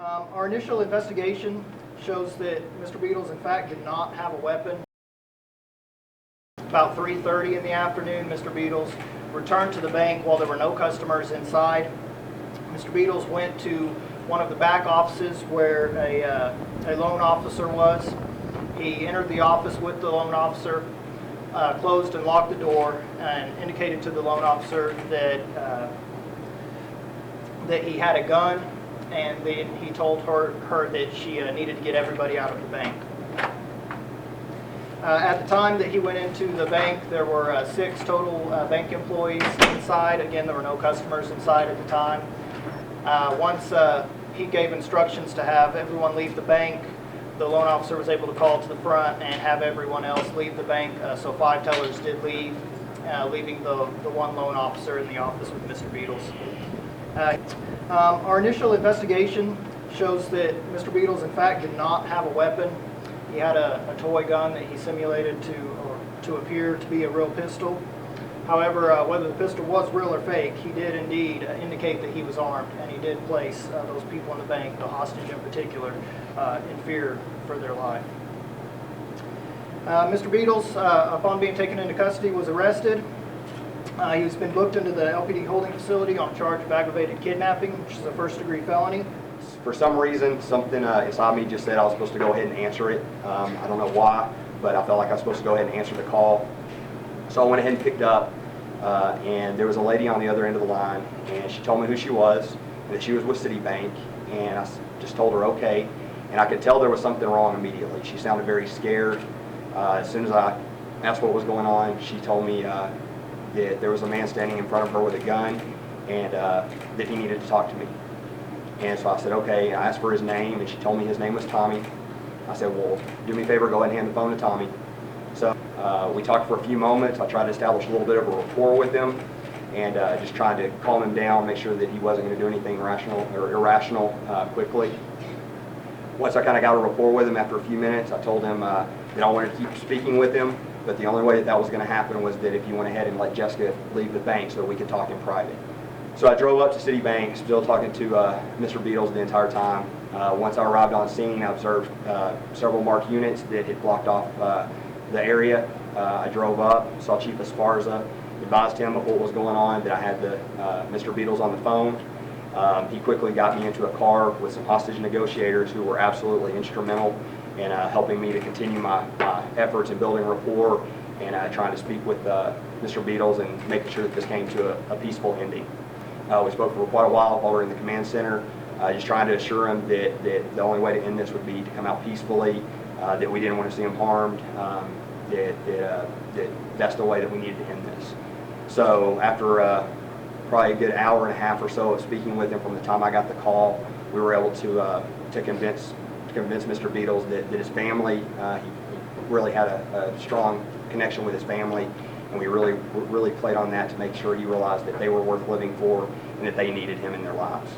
Our initial investigation shows that Mr. Beatles, in fact, did not have a weapon. About 3:30 in the afternoon, Mr. Beatles returned to the bank while there were no customers inside. Mr. Beatles went to one of the back offices where a loan officer was. He entered the office with the loan officer, closed and locked the door, and indicated to the loan officer that he had a gun, and then he told her that she needed to get everybody out of the bank. At the time that he went into the bank, there were 6 total bank employees inside. Again, there were no customers inside at the time. Once he gave instructions to have everyone leave the bank, the loan officer was able to call to the front and have everyone else leave the bank. So 5 tellers did leave, leaving the one loan officer in the office with Mr. Beatles. Our initial investigation shows that Mr. Beatles, in fact, did not have a weapon. He had a toy gun that he simulated to appear to be a real pistol. However, whether the pistol was real or fake, he did indeed indicate that he was armed, and he did place those people in the bank, the hostage in particular, in fear for their life. Mr. Beatles, upon being taken into custody, was arrested. He's been booked into the LPD holding facility on charge of aggravated kidnapping, which is a first-degree felony. For some reason, something inside me just said I was supposed to go ahead and answer it. I don't know why, but I felt like I was supposed to go ahead and answer the call. So I went ahead and picked up, and there was a lady on the other end of the line, and she told me who she was, and that she was with Citibank, and I just told her okay, and I could tell there was something wrong immediately. She sounded very scared. As soon as I asked what was going on, she told me that there was a man standing in front of her with a gun, and that he needed to talk to me. And so I said, okay. I asked for his name, and she told me his name was Tommy. I said, well, do me a favor, go ahead and hand the phone to Tommy. So we talked for a few moments. I tried to establish a little bit of a rapport with him, and just trying to calm him down, make sure that he wasn't going to do anything rational or irrational quickly. Once I kind of got a rapport with him after a few minutes, I told him that I wanted to keep speaking with him, but the only way that was going to happen was that if he went ahead and let Jessica leave the bank so that we could talk in private. So I drove up to Citibank, still talking to Mr. Beatles the entire time. Once I arrived on scene, I observed several marked units that had blocked off the area. I drove up, saw Chief Esparza, advised him of what was going on, that I had Mr. Beatles on the phone. He quickly got me into a car with some hostage negotiators who were absolutely instrumental in helping me to continue my efforts in building rapport and trying to speak with Mr. Beatles and making sure that this came to a peaceful ending. We spoke for quite a while while we were in the command center, just trying to assure him that the only way to end this would be to come out peacefully, that we didn't want to see him harmed, that's the way that we needed to end this. So after probably a good hour and a half or so of speaking with him from the time I got the call, we were able to convince Mr. Beatles that his family, he really had a strong connection with his family, and we really played on that to make sure he realized that they were worth living for and that they needed him in their lives.